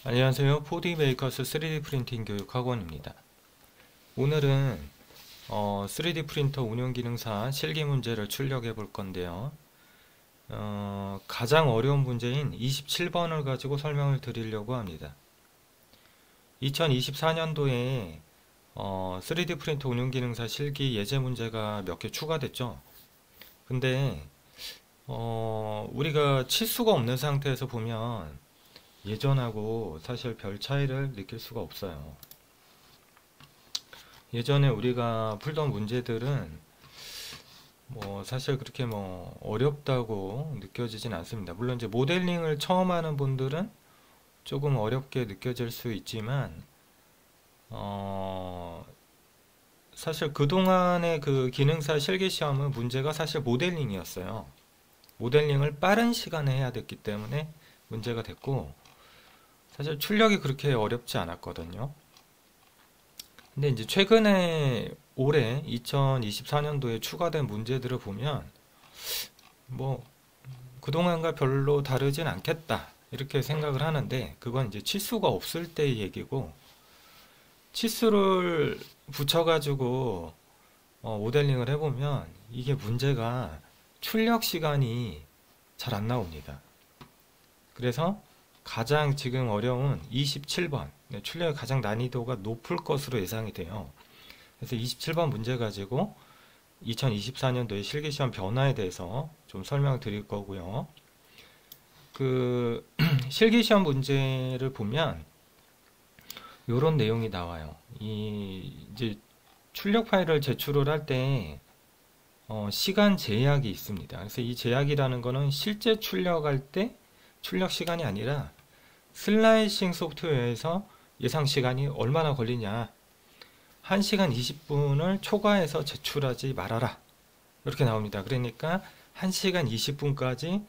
안녕하세요. 4D 메이커스 3D 프린팅 교육 학원입니다. 오늘은 3D 프린터 운용 기능사 실기 문제를 출력해 볼 건데요. 가장 어려운 문제인 27번을 가지고 설명을 드리려고 합니다. 2024년도에 3D 프린터 운용 기능사 실기 예제 문제가 몇 개 추가됐죠. 근데 우리가 치수가 없는 상태에서 보면 예전하고 사실 별 차이를 느낄 수가 없어요. 예전에 우리가 풀던 문제들은 사실 그렇게 어렵다고 느껴지진 않습니다. 물론 이제 모델링을 처음 하는 분들은 조금 어렵게 느껴질 수 있지만 사실 그동안의 그 기능사 실기 시험은 문제가 사실 모델링이었어요. 모델링을 빠른 시간에 해야 됐기 때문에 문제가 됐고, 사실 출력이 그렇게 어렵지 않았거든요. 근데 이제 최근에 올해 2024년도에 추가된 문제들을 보면 뭐 그동안과 별로 다르진 않겠다 이렇게 생각을 하는데, 그건 이제 치수가 없을 때의 얘기고, 치수를 붙여가지고 모델링을 해보면 이게 문제가 출력 시간이 잘 안 나옵니다. 그래서 가장 지금 어려운 27번, 출력의 가장 난이도가 높을 것으로 예상이 돼요. 그래서 27번 문제 가지고 2024년도의 실기시험 변화에 대해서 좀 설명을 드릴 거고요. 그 실기시험 문제를 보면 이런 내용이 나와요. 이제 출력 파일을 제출을 할 때 시간 제약이 있습니다. 그래서 이 제약이라는 거는 실제 출력할 때 출력 시간이 아니라 슬라이싱 소프트웨어에서 예상 시간이 얼마나 걸리냐, 1시간 20분을 초과해서 제출하지 말아라, 이렇게 나옵니다. 그러니까 1시간 20분까지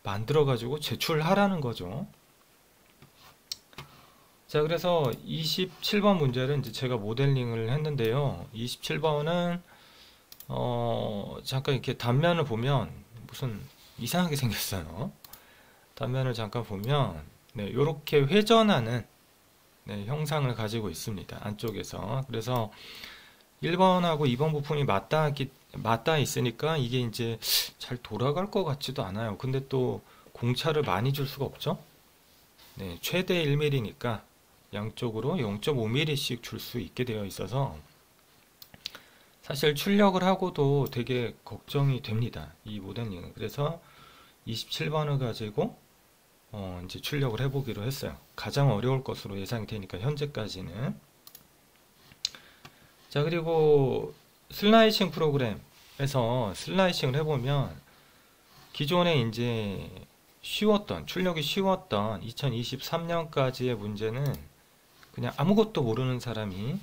만들어 가지고 제출하라는 거죠. 자, 그래서 27번 문제는 이제 제가 모델링을 했는데요. 27번은 잠깐 이렇게 단면을 보면 무슨 이상하게 생겼어요. 단면을 잠깐 보면 이렇게 회전하는 형상을 가지고 있습니다. 안쪽에서. 그래서 1번하고 2번 부품이 맞닿아 있으니까 이게 이제 잘 돌아갈 것 같지도 않아요. 근데 또 공차를 많이 줄 수가 없죠. 최대 1mm니까 양쪽으로 0.5mm씩 줄 수 있게 되어 있어서 사실 출력을 하고도 되게 걱정이 됩니다. 이 모델링은. 그래서 27번을 가지고 이제 출력을 해보기로 했어요. 가장 어려울 것으로 예상이 되니까 현재까지는. 자, 그리고 슬라이싱 프로그램에서 슬라이싱을 해보면 기존에 이제 출력이 쉬웠던 2023년까지의 문제는 그냥 아무것도 모르는 사람이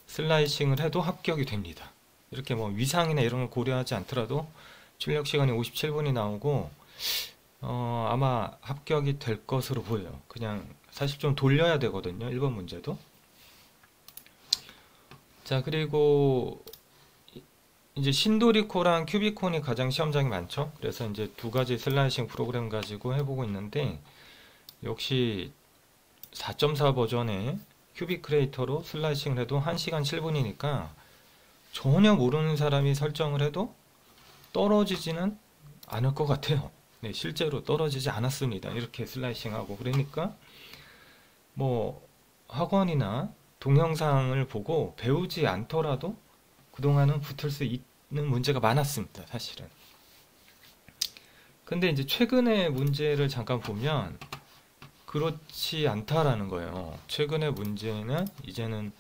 슬라이싱을 해도 합격이 됩니다. 이렇게 위상이나 이런 걸 고려하지 않더라도 출력 시간이 57분이 나오고 아마 합격이 될 것으로 보여요. 그냥 사실 좀 돌려야 되거든요. 1번 문제도. 자, 그리고 이제 신도리코랑 큐비콘이 가장 시험장이 많죠. 그래서 이제 두 가지 슬라이싱 프로그램 가지고 해보고 있는데, 역시 4.4 버전의 큐빅 크리에이터로 슬라이싱을 해도 1시간 7분이니까 전혀 모르는 사람이 설정을 해도 떨어지지는 않을 것 같아요. 실제로 떨어지지 않았습니다. 이렇게 슬라이싱하고. 그러니까 학원이나 동영상을 보고 배우지 않더라도 그동안은 붙을 수 있는 문제가 많았습니다. 사실은. 근데 이제 최근의 문제를 잠깐 보면 그렇지 않다라는 거예요. 최근의 문제는 이제는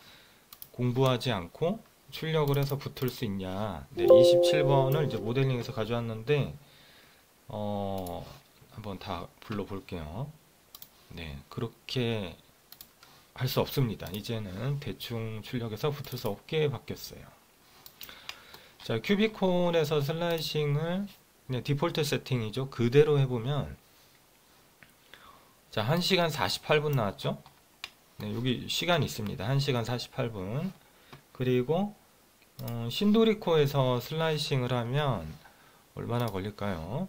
공부하지 않고 출력을 해서 붙을 수 있냐. 27번을 이제 모델링에서 가져왔는데 한번 다 불러볼게요. 그렇게 할 수 없습니다. 이제는 대충 출력해서 붙을 수 없게 바뀌었어요. 자, 큐비콘에서 슬라이싱을 그냥 디폴트 세팅이죠. 그대로 해보면, 자, 1시간 48분 나왔죠? 여기 시간이 있습니다. 1시간 48분. 그리고 신도리코에서 슬라이싱을 하면 얼마나 걸릴까요?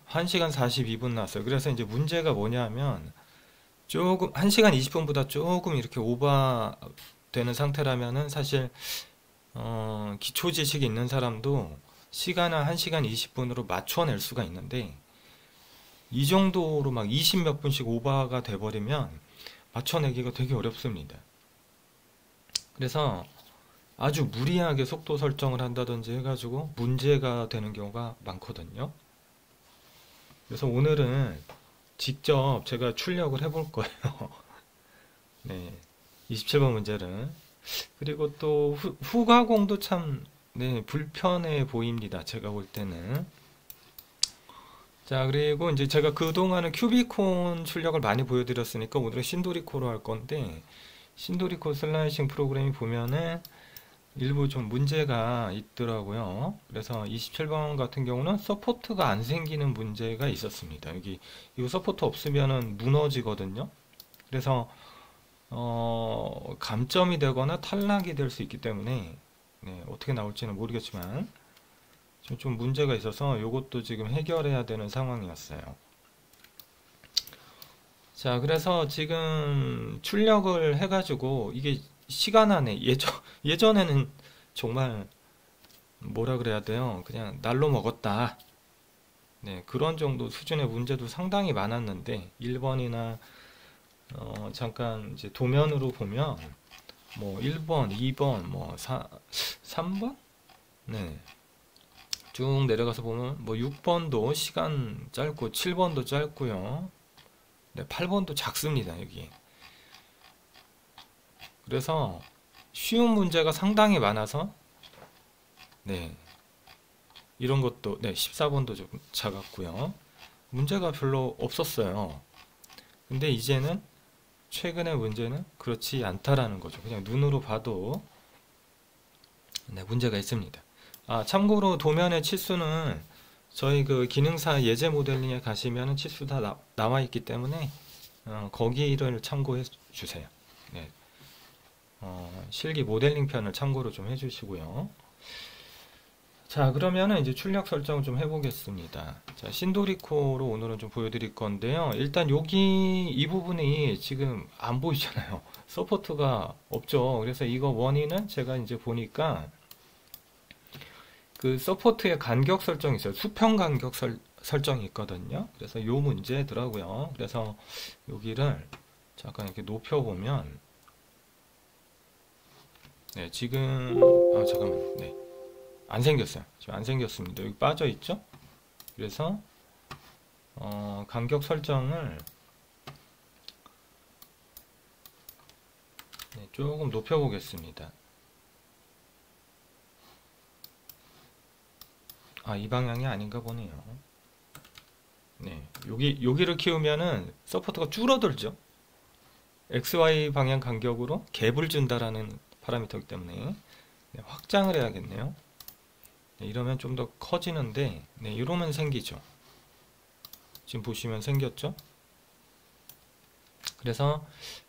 1시간 42분 나왔어요. 그래서 이제 문제가 뭐냐면 조금 1시간 20분보다 조금 이렇게 오버되는 상태라면은 사실 기초 지식이 있는 사람도 시간을 1시간 20분으로 맞춰낼 수가 있는데 이 정도로 막 20 몇 분씩 오버가 돼버리면 맞춰내기가 되게 어렵습니다. 그래서 아주 무리하게 속도 설정을 한다든지 해가지고 문제가 되는 경우가 많거든요. 그래서 오늘은 직접 제가 출력을 해볼 거예요. 네, 27번 문제를. 그리고 또 후가공도 참 네, 불편해 보입니다. 제가 볼 때는. 자, 그리고 이제 제가 그동안은 큐비콘 출력을 많이 보여드렸으니까 오늘은 신도리코로 할 건데, 신도리코 슬라이싱 프로그램이 보면은 일부 좀 문제가 있더라고요. 그래서 27번 같은 경우는 서포트가 안 생기는 문제가 있었습니다. 여기 이거 서포트 없으면은 무너지거든요. 그래서 감점이 되거나 탈락이 될 수 있기 때문에 네, 어떻게 나올지는 모르겠지만 좀 문제가 있어서 이것도 지금 해결해야 되는 상황이었어요. 자, 그래서 지금 출력을 해가지고 이게 시간 안에 예전에는 정말 뭐라 그래야 돼요? 그냥 날로 먹었다. 네, 그런 정도 수준의 문제도 상당히 많았는데 1번이나 잠깐 이제 도면으로 보면 뭐 1번, 2번, 뭐 3번? 네. 쭉 내려가서 보면 뭐 6번도 시간 짧고 7번도 짧고요. 네, 8번도 작습니다, 여기. 그래서 쉬운 문제가 상당히 많아서 네, 이런 것도 네, 14번도 좀 작았고요. 문제가 별로 없었어요. 근데 이제는 최근의 문제는 그렇지 않다라는 거죠. 그냥 눈으로 봐도 네, 문제가 있습니다. 아, 참고로 도면의 치수는 저희 그 기능사 예제 모델링에 가시면 치수 다 나와 있기 때문에 거기를 참고해 주세요. 네. 실기 모델링 편을 참고로 좀 해주시고요. 자, 그러면은 이제 출력 설정을 좀 해보겠습니다. 자, 신도리코로 오늘은 좀 보여드릴 건데요. 일단 여기 이 부분이 지금 안 보이잖아요. 서포트가 없죠. 그래서 이거 원인은 제가 이제 보니까 그 서포트의 간격 설정이 있어요. 수평 간격 설정이 있거든요. 그래서 요 문제더라고요. 그래서 여기를 잠깐 이렇게 높여보면 네, 지금 잠깐만. 네. 안 생겼어요. 지금 안 생겼습니다. 여기 빠져 있죠? 그래서 간격 설정을 네, 조금 높여 보겠습니다. 아, 이 방향이 아닌가 보네요. 네. 여기를 키우면은 서포트가 줄어들죠. XY 방향 간격으로 갭을 준다라는 파라미터이기 때문에 네, 확장을 해야겠네요. 네, 이러면 좀 더 커지는데 네, 이러면 생기죠. 지금 보시면 생겼죠. 그래서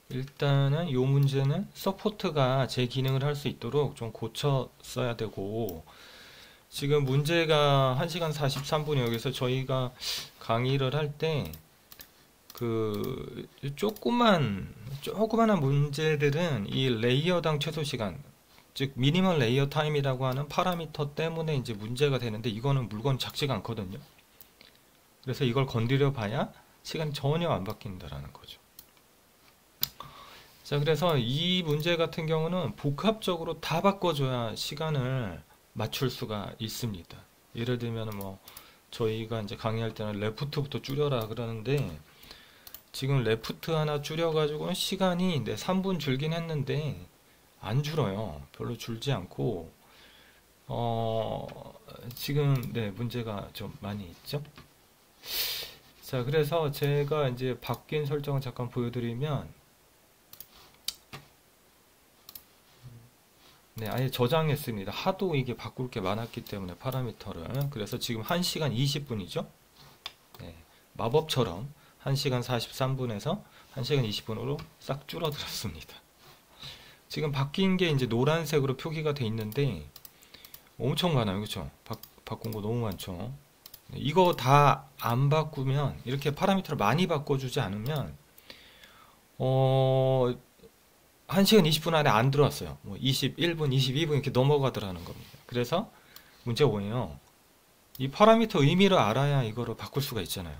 일단은 이 문제는 서포트가 제 기능을 할 수 있도록 좀 고쳤어야 되고, 지금 문제가 1시간 43분이 여기서 저희가 강의를 할 때 그 조그만한 문제들은 이 레이어당 최소 시간, 즉 미니멀 레이어 타임이라고 하는 파라미터 때문에 이제 문제가 되는데, 이거는 물건 작지가 않거든요. 그래서 이걸 건드려 봐야 시간이 전혀 안 바뀐다라는 거죠. 자, 그래서 이 문제 같은 경우는 복합적으로 다 바꿔줘야 시간을 맞출 수가 있습니다. 예를 들면 뭐 저희가 이제 강의할 때는 레프트부터 줄여라 그러는데, 지금 레프트 하나 줄여가지고 시간이 3분 줄긴 했는데 안 줄어요. 별로 줄지 않고 지금 네, 문제가 좀 많이 있죠. 자, 그래서 제가 이제 바뀐 설정을 잠깐 보여드리면 네, 아예 저장했습니다. 하도 이게 바꿀 게 많았기 때문에 파라미터를. 그래서 지금 1시간 20분이죠. 네, 마법처럼 1시간 43분에서 1시간 20분으로 싹 줄어들었습니다. 지금 바뀐 게 이제 노란색으로 표기가 돼 있는데 엄청 많아요. 그렇죠? 바꾼 거 너무 많죠. 이거 다 안 바꾸면, 이렇게 파라미터를 많이 바꿔주지 않으면 1시간 20분 안에 안 들어왔어요. 뭐 21분, 22분 이렇게 넘어가더라는 겁니다. 그래서 문제가 뭐예요? 이 파라미터 의미를 알아야 이거를 바꿀 수가 있잖아요.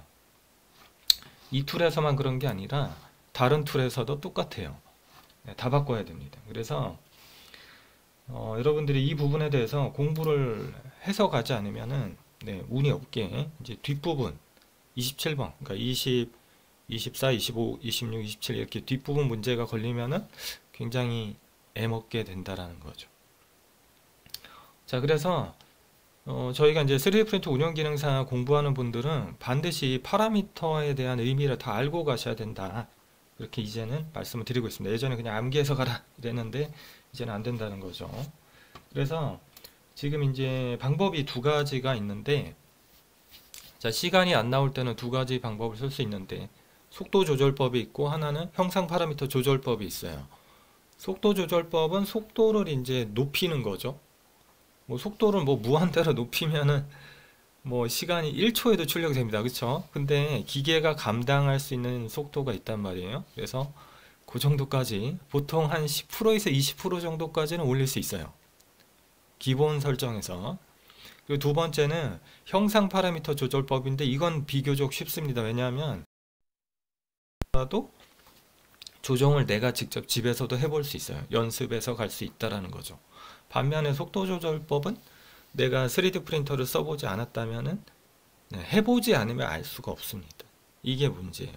이 툴에서만 그런 게 아니라 다른 툴에서도 똑같아요. 네, 다 바꿔야 됩니다. 그래서 여러분들이 이 부분에 대해서 공부를 해서 가지 않으면은 네, 운이 없게 이제 뒷부분 27번, 그러니까 20, 24, 25, 26, 27 이렇게 뒷부분 문제가 걸리면은 굉장히 애먹게 된다라는 거죠. 자, 그래서 저희가 이제 3D 프린터 운영 기능사 공부하는 분들은 반드시 파라미터에 대한 의미를 다 알고 가셔야 된다. 그렇게 이제는 말씀을 드리고 있습니다. 예전에 그냥 암기해서 가라 이랬는데 이제는 안 된다는 거죠. 그래서 지금 이제 방법이 두 가지가 있는데, 자, 시간이 안 나올 때는 두 가지 방법을 쓸 수 있는데, 속도 조절법이 있고 하나는 형상 파라미터 조절법이 있어요. 속도 조절법은 속도를 이제 높이는 거죠. 뭐 속도를 뭐 무한대로 높이면은 뭐 시간이 1초에도 출력이 됩니다. 그쵸? 근데 기계가 감당할 수 있는 속도가 있단 말이에요. 그래서 그 정도까지 보통 한 10%에서 20% 정도까지는 올릴 수 있어요. 기본 설정에서. 그리고 두 번째는 형상 파라미터 조절법인데 이건 비교적 쉽습니다. 왜냐하면 또 조정을 내가 직접 집에서도 해볼 수 있어요. 연습해서 갈 수 있다라는 거죠. 반면에 속도 조절법은 내가 3D 프린터를 써보지 않았다면은 해보지 않으면 알 수가 없습니다. 이게 문제예요.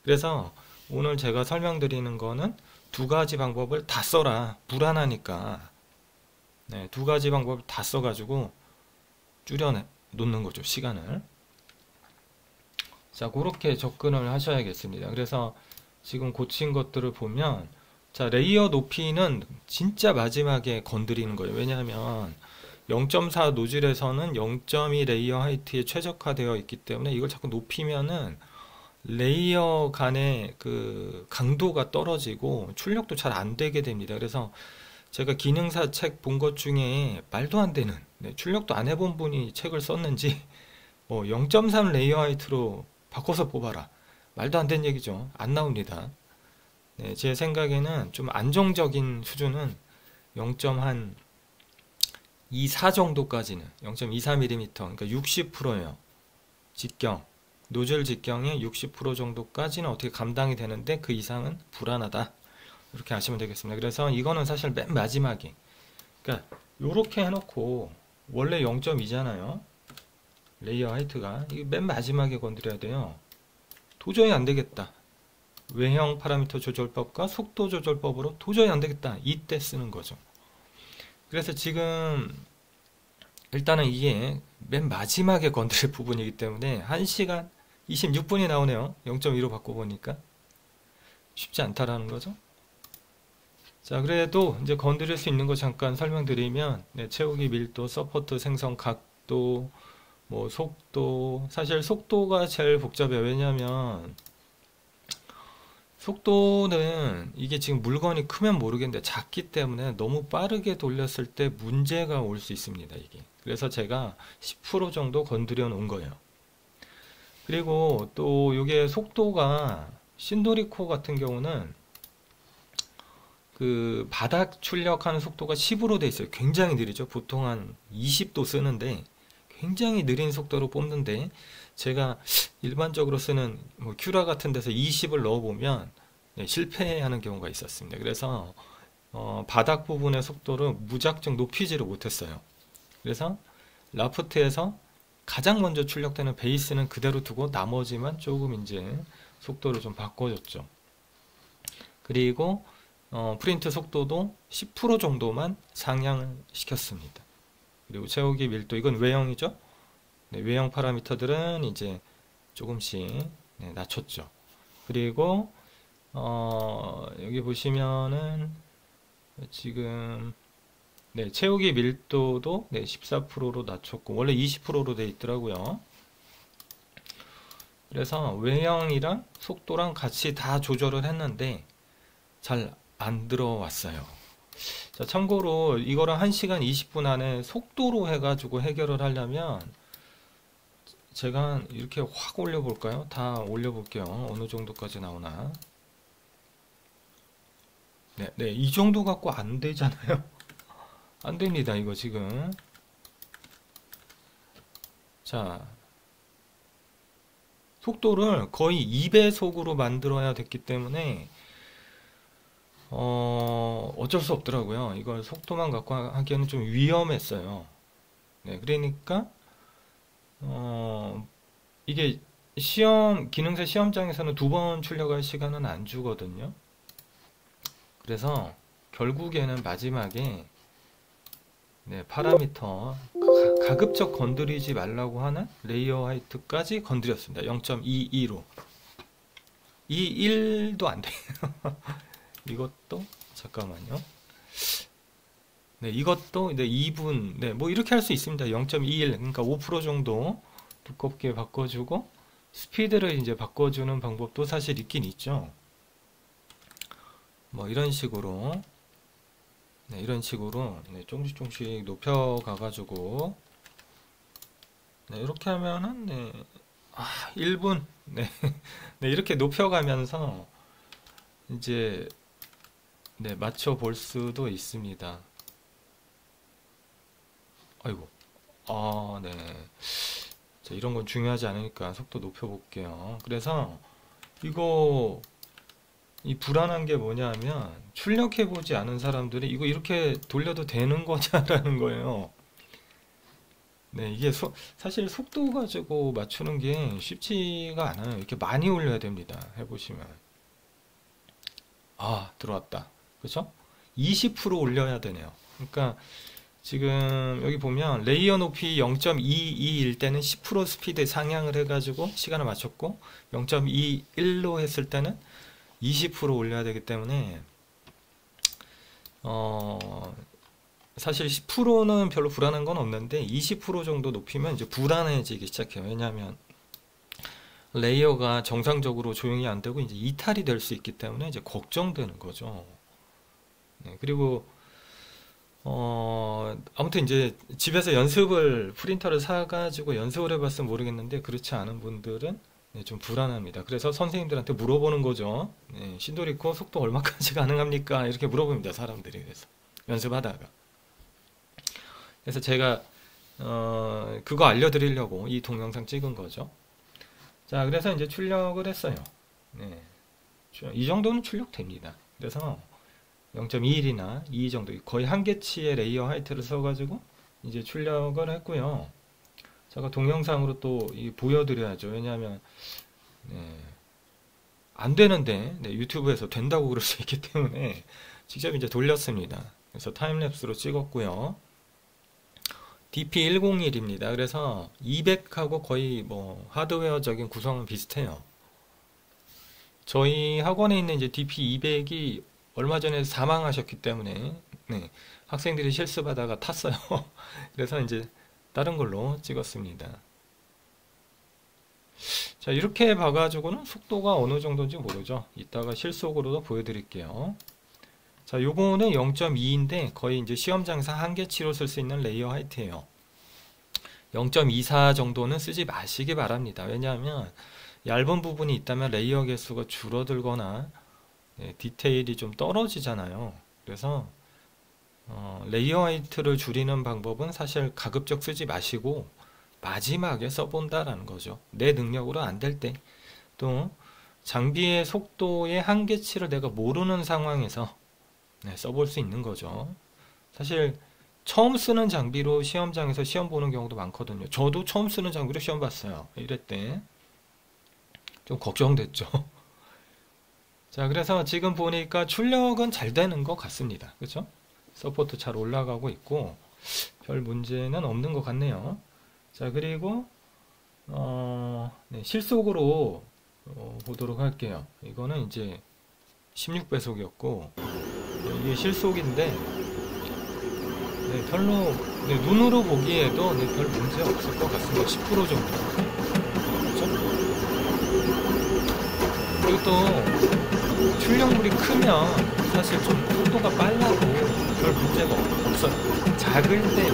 그래서 오늘 제가 설명드리는 거는 두 가지 방법을 다 써라. 불안하니까 두 가지 방법을 다 써가지고 줄여 놓는 거죠. 시간을. 자, 그렇게 접근을 하셔야겠습니다. 그래서 지금 고친 것들을 보면, 자, 레이어 높이는 진짜 마지막에 건드리는 거예요. 왜냐하면 0.4 노즐에서는 0.2 레이어 하이트에 최적화되어 있기 때문에 이걸 자꾸 높이면은 레이어 간의 그 강도가 떨어지고 출력도 잘 안 되게 됩니다. 그래서 제가 기능사 책 본 것 중에 말도 안 되는, 출력도 안 해본 분이 책을 썼는지 뭐 0.3 레이어 하이트로 바꿔서 뽑아라. 말도 안 되는 얘기죠. 안 나옵니다. 네, 제 생각에는 좀 안정적인 수준은 0.24 정도까지는 0.24mm, 그러니까 60%예요. 직경, 노즐 직경의 60% 정도까지는 어떻게 감당이 되는데 그 이상은 불안하다. 이렇게 아시면 되겠습니다. 그래서 이거는 사실 맨 마지막에, 그러니까 요렇게 해놓고 원래 0.2잖아요. 레이어 하이트가. 이게 맨 마지막에 건드려야 돼요. 도저히 안 되겠다. 외형 파라미터 조절법과 속도 조절법으로 도저히 안 되겠다. 이때 쓰는 거죠. 그래서 지금 일단은 이게 맨 마지막에 건드릴 부분이기 때문에 1시간 26분이 나오네요. 0.2로 바꿔보니까 쉽지 않다라는 거죠. 자, 그래도 이제 건드릴 수 있는 거 잠깐 설명드리면, 채우기 밀도, 서포트 생성 각도, 뭐 속도, 사실 속도가 제일 복잡해요. 왜냐하면 속도는 이게 지금 물건이 크면 모르겠는데 작기 때문에 너무 빠르게 돌렸을 때 문제가 올 수 있습니다. 이게. 그래서 제가 10% 정도 건드려 놓은 거예요. 그리고 또 이게 속도가 신도리코 같은 경우는 그 바닥 출력하는 속도가 10으로 돼 있어요. 굉장히 느리죠. 보통 한 20도 쓰는데 굉장히 느린 속도로 뽑는데, 제가 일반적으로 쓰는 뭐 큐라 같은 데서 20을 넣어보면 실패하는 경우가 있었습니다. 그래서 바닥 부분의 속도를 무작정 높이지를 못했어요. 그래서 라프트에서 가장 먼저 출력되는 베이스는 그대로 두고 나머지만 조금 이제 속도를 좀 바꿔줬죠. 그리고 프린트 속도도 10% 정도만 상향을 시켰습니다. 그리고 채우기 밀도, 이건 외형이죠. 외형 파라미터들은 이제 조금씩 낮췄죠. 그리고 여기 보시면은 지금 채우기 밀도도 14%로 낮췄고 원래 20%로 돼 있더라고요. 그래서 외형이랑 속도랑 같이 다 조절을 했는데 잘 안 들어왔어요. 자, 참고로 이거를 1시간 20분 안에 속도로 해가지고 해결을 하려면 제가 이렇게 확 올려볼까요? 다 올려볼게요. 어느 정도까지 나오나. 네, 네, 이 정도 갖고 안 되잖아요. 안 됩니다, 이거 지금. 자, 속도를 거의 2배속으로 만들어야 됐기 때문에, 어쩔 수 없더라고요. 이걸 속도만 갖고 하기에는 좀 위험했어요. 네, 그러니까, 이게 기능사 시험장에서는 2번 출력할 시간은 안 주거든요. 그래서 결국에는 마지막에 네, 파라미터 가급적 건드리지 말라고 하는 레이어 하이트까지 건드렸습니다. 0.22로 21도 안 돼요. 이것도 잠깐만요. 네, 이것도 네, 2분 네, 뭐 이렇게 할 수 있습니다. 0.21 그러니까 5% 정도 두껍게 바꿔주고 스피드를 이제 바꿔주는 방법도 사실 있긴 있죠. 뭐 이런 식으로 네, 이런 식으로 네, 조금씩 높여 가가지고 네, 이렇게 하면은 네, 1분 네, 네, 이렇게 높여가면서 이제 네, 맞춰 볼 수도 있습니다. 아이고 네. 자, 이런 건 중요하지 않으니까 속도 높여 볼게요. 그래서 이거 이 불안한 게 뭐냐면 출력해 보지 않은 사람들이 이거 이렇게 돌려도 되는 거냐라는 거예요. 네, 이게 사실 속도 가지고 맞추는 게 쉽지가 않아요. 이렇게 많이 올려야 됩니다. 해보시면 들어왔다. 그죠? 20% 올려야 되네요. 그러니까 지금 여기 보면 레이어 높이 0.22일 때는 10% 스피드 상향을 해가지고 시간을 맞췄고 0.21로 했을 때는 20% 올려야 되기 때문에 사실 10%는 별로 불안한 건 없는데 20% 정도 높이면 이제 불안해지기 시작해요. 왜냐하면 레이어가 정상적으로 조용히 안 되고 이제 이탈이 될 수 있기 때문에 이제 걱정되는 거죠. 네, 그리고 아무튼 이제 집에서 프린터를 사가지고 연습을 해봤으면 모르겠는데 그렇지 않은 분들은 네, 좀 불안합니다. 그래서 선생님들한테 물어보는 거죠. 네, 신도리코 속도 얼마까지 가능합니까? 이렇게 물어봅니다. 사람들이. 그래서 연습하다가. 그래서 제가 그거 알려드리려고 이 동영상 찍은 거죠. 자, 그래서 이제 출력을 했어요. 네, 이 정도는 출력됩니다. 그래서 0.21이나 2 정도 거의 한계치의 레이어 하이트를 써가지고 이제 출력을 했고요. 제가 동영상으로 또 보여드려야죠. 왜냐하면 네, 안 되는데 네, 유튜브에서 된다고 그럴 수 있기 때문에 직접 이제 돌렸습니다. 그래서 타임랩스로 찍었고요. DP101입니다. 그래서 200하고 거의 뭐 하드웨어적인 구성은 비슷해요. 저희 학원에 있는 이제 DP200이 얼마 전에 사망하셨기 때문에 네, 학생들이 실습하다가 탔어요. 그래서 이제 다른 걸로 찍었습니다. 자, 이렇게 봐가지고는 속도가 어느 정도인지 모르죠. 이따가 실속으로도 보여드릴게요. 자, 요거는 0.2인데 거의 이제 시험장에서 한계치로 쓸 수 있는 레이어 하이트예요. 0.24 정도는 쓰지 마시기 바랍니다. 왜냐하면 얇은 부분이 있다면 레이어 개수가 줄어들거나 네, 디테일이 좀 떨어지잖아요. 그래서 레이어 하이트를 줄이는 방법은 사실 가급적 쓰지 마시고 마지막에 써본다라는 거죠. 내 능력으로 안 될 때, 또 장비의 속도의 한계치를 내가 모르는 상황에서 네, 써볼 수 있는 거죠. 사실 처음 쓰는 장비로 시험장에서 시험 보는 경우도 많거든요. 저도 처음 쓰는 장비로 시험 봤어요. 이럴 때 좀 걱정됐죠. 자, 그래서 지금 보니까 출력은 잘 되는 것 같습니다. 그렇죠? 서포트 잘 올라가고 있고 별 문제는 없는 것 같네요. 자, 그리고 네, 실속으로 보도록 할게요. 이거는 이제 16배속이었고 이게 실속인데 네, 별로 네, 눈으로 보기에도 네, 별 문제 없을 것 같습니다. 10% 정도. 그렇죠? 그리고 또 출력물이 크면 사실 좀 속도가 빨라도 별 문제가 없어요. 작을 때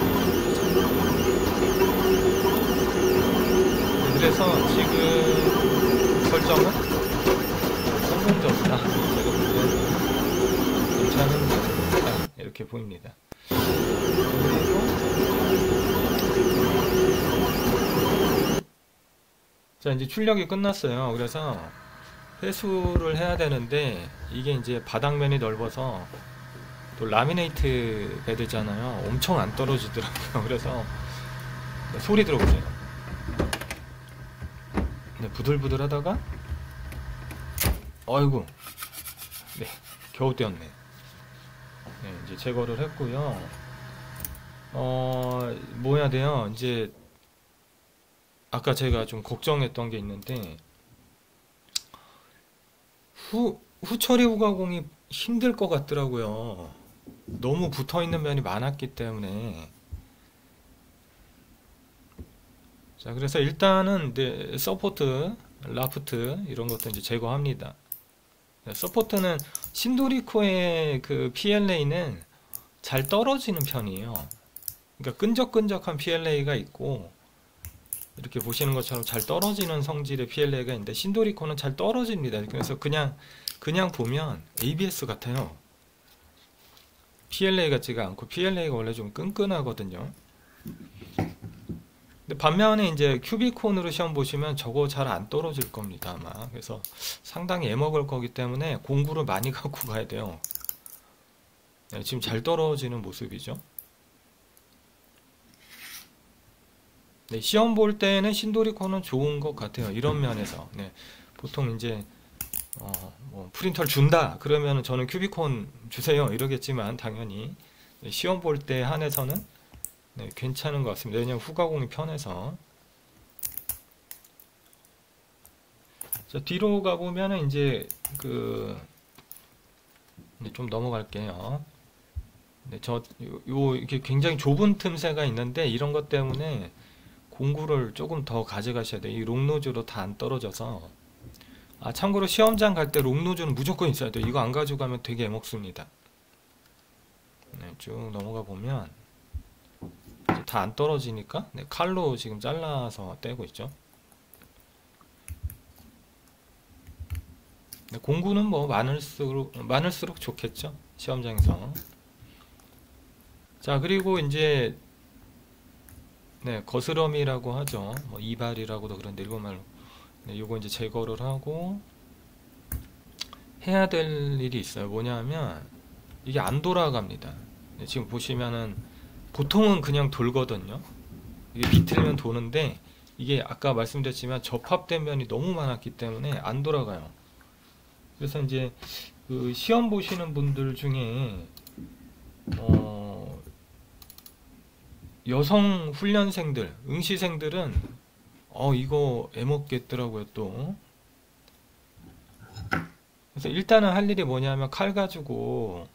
그래서 지금 설정은 성공적이다. 제가 볼 때는 괜찮은 모습이다. 이렇게 보입니다. 자, 이제 출력이 끝났어요. 그래서 회수를 해야 되는데 이게 이제 바닥면이 넓어서 또 라미네이트 베드잖아요. 엄청 안 떨어지더라고요. 그래서 소리 들어보세요. 네, 부들부들 하다가 아이고, 네, 겨우 떼었네. 네, 이제 제거를 했고요. 뭐 해야 돼요? 이제 아까 제가 좀 걱정했던 게 있는데 후처리 후가공이 힘들 것 같더라고요. 너무 붙어있는 면이 많았기 때문에. 자, 그래서 일단은 네, 서포트, 라프트 이런 것도 이제 제거합니다. 서포트는 신도리코의 그 PLA는 잘 떨어지는 편이에요. 그러니까 끈적끈적한 PLA가 있고 이렇게 보시는 것처럼 잘 떨어지는 성질의 PLA가 있는데 신도리코는 잘 떨어집니다. 그래서 그냥 보면 ABS 같아요. PLA 같지가 않고 PLA가 원래 좀 끈끈하거든요. 근데 반면에 이제 큐비콘으로 시험 보시면 저거 잘 안 떨어질 겁니다, 아마. 그래서 상당히 애먹을 거기 때문에 공구를 많이 갖고 가야 돼요. 네, 지금 잘 떨어지는 모습이죠. 네, 시험 볼 때는 신도리콘은 좋은 것 같아요. 이런 면에서. 네, 보통 이제 뭐 프린터를 준다 그러면 저는 큐비콘 주세요 이러겠지만 당연히 네, 시험 볼 때 한해서는 네, 괜찮은 것 같습니다. 왜냐면 후가공이 편해서. 자, 뒤로 가보면은 이제 좀 넘어갈게요. 네, 이렇게 굉장히 좁은 틈새가 있는데 이런 것 때문에 공구를 조금 더 가져가셔야 돼요. 이 롱노즈로 다 안 떨어져서. 참고로 시험장 갈 때 롱노즈는 무조건 있어야 돼요. 이거 안 가져가면 되게 애먹습니다. 네, 쭉 넘어가 보면 다 안 떨어지니까 네, 칼로 지금 잘라서 떼고 있죠. 네, 공구는 뭐 많을수록 좋겠죠. 시험장에서. 자, 그리고 이제 네, 거스러미라고 하죠. 뭐 이발이라고도 그런데 일본말로. 네, 요거 이제 제거를 하고 해야 될 일이 있어요. 뭐냐면 이게 안 돌아갑니다. 네, 지금 보시면은 보통은 그냥 돌거든요. 이게 비틀면 도는데 이게 아까 말씀드렸지만 접합된 면이 너무 많았기 때문에 안 돌아가요. 그래서 이제 그 시험 보시는 분들 중에 여성 훈련생들, 응시생들은 이거 애먹겠더라고요 또. 그래서 일단은 할 일이 뭐냐면 칼 가지고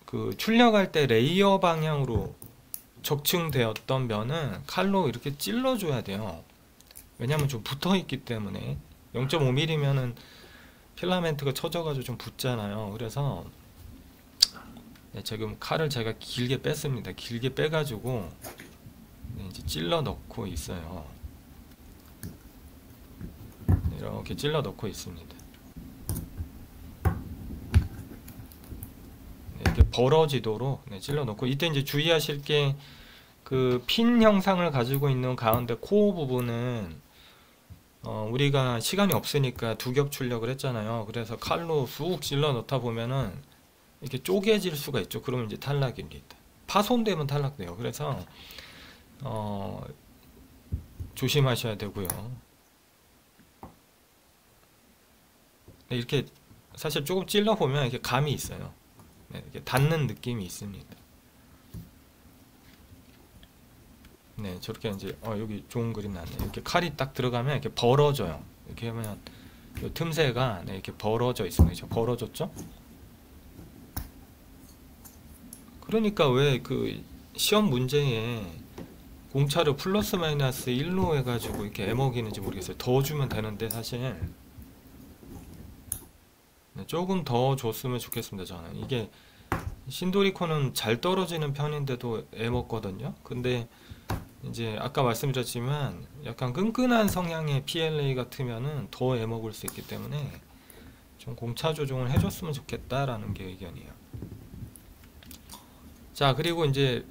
그 출력할 때 레이어 방향으로 적층되었던 면은 칼로 이렇게 찔러줘야 돼요. 왜냐면 좀 붙어 있기 때문에 0.5mm면은 필라멘트가 쳐져가지고 좀 붙잖아요. 그래서 네, 지금 칼을 제가 길게 뺐습니다. 길게 빼가지고 네, 이제 찔러 넣고 있어요. 네, 이렇게 찔러 넣고 있습니다. 네, 이렇게 벌어지도록 네, 찔러 넣고 이때 이제 주의하실 게 그 핀 형상을 가지고 있는 가운데 코어 부분은 우리가 시간이 없으니까 두 겹 출력을 했잖아요. 그래서 칼로 쑥 찔러 넣다 보면은 이렇게 쪼개질 수가 있죠. 그러면 이제 탈락입니다. 파손되면 탈락돼요. 그래서 조심하셔야 되고요. 네, 이렇게 사실 조금 찔러 보면 이렇게 감이 있어요. 네, 이렇게 닿는 느낌이 있습니다. 네, 저렇게 이제 여기 좋은 그림 나네. 이렇게 칼이 딱 들어가면 이렇게 벌어져요. 이렇게 하면 이 틈새가 네, 이렇게 벌어져 있습니다. 벌어졌죠? 그러니까 왜 그 시험 문제에 공차를 플러스 마이너스 1로 해가지고 이렇게 애먹이는지 모르겠어요. 더 주면 되는데 사실 네, 조금 더 줬으면 좋겠습니다. 저는 이게 신도리코는 잘 떨어지는 편인데도 애먹거든요. 근데 이제 아까 말씀드렸지만 약간 끈끈한 성향의 PLA 같으면은 더 애먹을 수 있기 때문에 좀 공차 조정을 해줬으면 좋겠다라는 게 의견이에요. 자, 그리고 이제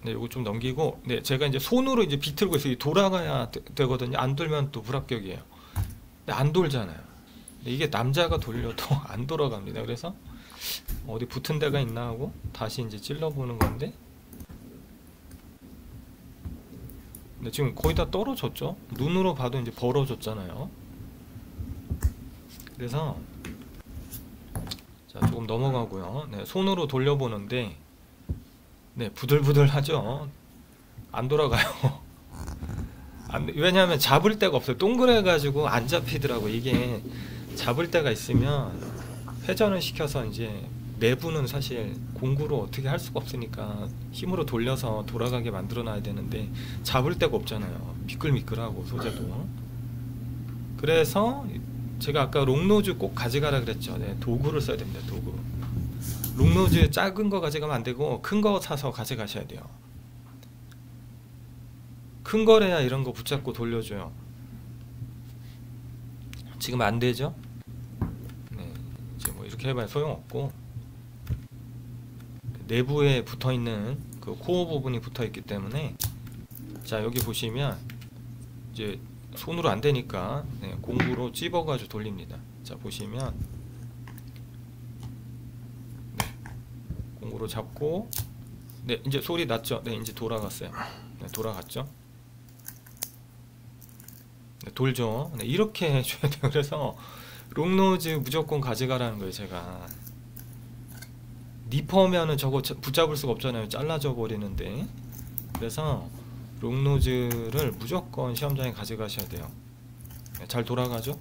네, 요거 좀 넘기고, 네, 제가 이제 손으로 이제 비틀고 있어요. 돌아가야 되거든요. 안 돌면 또 불합격이에요. 근데 안 돌잖아요. 근데 이게 남자가 돌려도 안 돌아갑니다. 그래서 어디 붙은 데가 있나 하고 다시 이제 찔러보는 건데, 근데 지금 거의 다 떨어졌죠? 눈으로 봐도 이제 벌어졌잖아요. 그래서 자, 조금 넘어가고요. 네, 손으로 돌려보는데, 네, 부들부들하죠. 안 돌아가요. 왜냐하면 잡을 데가 없어요. 동그래 가지고 안 잡히더라고. 이게 잡을 데가 있으면 회전을 시켜서 이제 내부는 사실 공구로 어떻게 할 수가 없으니까 힘으로 돌려서 돌아가게 만들어 놔야 되는데 잡을 데가 없잖아요. 미끌미끌하고 소재도. 그래서 제가 아까 롱노즈 꼭 가져가라 그랬죠. 네, 도구를 써야 됩니다. 도구. 롱노즈 작은 거 가져가면 안 되고 큰 거 사서 가져가셔야 돼요. 큰 거래야 이런 거 붙잡고 돌려줘요. 지금 안 되죠? 네, 이제 뭐 이렇게 해봐야 소용없고, 내부에 붙어 있는 그 코어 부분이 붙어 있기 때문에, 자, 여기 보시면 이제 손으로 안 되니까 네, 공구로 찝어가지고 돌립니다. 자, 보시면 네, 공구로 잡고, 네, 이제 소리 났죠? 네, 이제 돌아갔어요. 네, 돌아갔죠? 네, 돌죠. 네, 이렇게 해줘야 돼요. 그래서 롱노즈 무조건 가져가라는 거예요. 제가 니퍼면은 저거 붙잡을 수가 없잖아요. 잘라져 버리는데. 그래서 롱노즈를 무조건 시험장에 가져가셔야 돼요. 네, 잘 돌아가죠?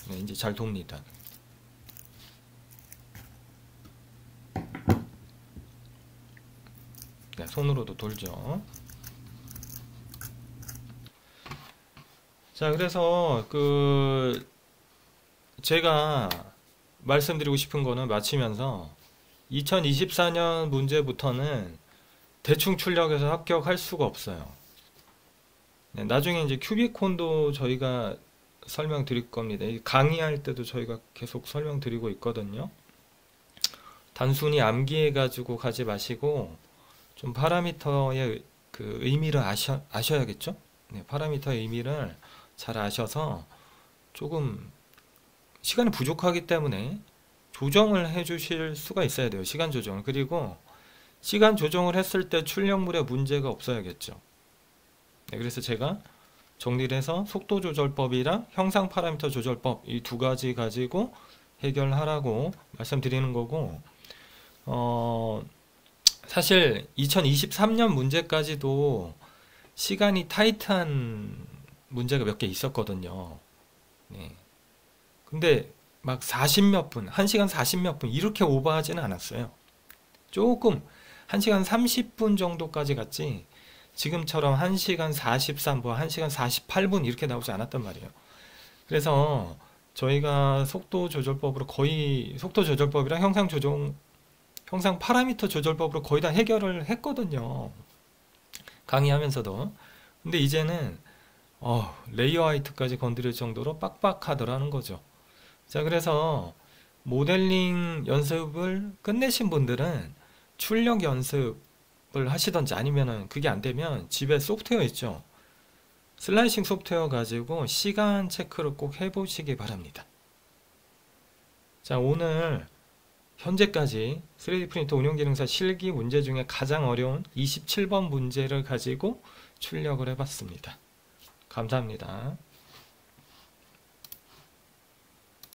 네, 이제 잘 돕니다. 네, 손으로도 돌죠. 자, 그래서 제가 말씀드리고 싶은 거는 마치면서 2024년 문제부터는 대충 출력해서 합격할 수가 없어요. 네, 나중에 이제 큐비콘도 저희가 설명드릴 겁니다. 강의할 때도 저희가 계속 설명드리고 있거든요. 단순히 암기해 가지고 가지 마시고 좀 파라미터의 그 의미를 아셔야겠죠? 네, 파라미터의 의미를 잘 아셔서 조금 시간이 부족하기 때문에 조정을 해 주실 수가 있어야 돼요. 시간 조정을. 그리고 시간 조정을 했을 때 출력물에 문제가 없어야겠죠. 네, 그래서 제가 정리를 해서 속도 조절법이랑 형상 파라미터 조절법 이 두 가지 가지고 해결하라고 말씀드리는 거고, 사실 2023년 문제까지도 시간이 타이트한 문제가 몇 개 있었거든요. 네. 근데 막 40몇 분, 1시간 40몇 분 이렇게 오버하지는 않았어요. 조금 1시간 30분 정도까지 갔지 지금처럼 1시간 43분, 1시간 48분 이렇게 나오지 않았단 말이에요. 그래서 저희가 속도 조절법으로 거의 속도 조절법이랑 형상 파라미터 조절법으로 거의 다 해결을 했거든요. 강의하면서도. 근데 이제는 레이어 하이트까지 건드릴 정도로 빡빡하더라는 거죠. 자, 그래서 모델링 연습을 끝내신 분들은 출력 연습을 하시던지 아니면은 그게 안 되면 집에 소프트웨어 있죠. 슬라이싱 소프트웨어 가지고 시간 체크를 꼭 해보시기 바랍니다. 자, 오늘 현재까지 3D 프린터 운용 기능사 실기 문제 중에 가장 어려운 27번 문제를 가지고 출력을 해봤습니다. 감사합니다.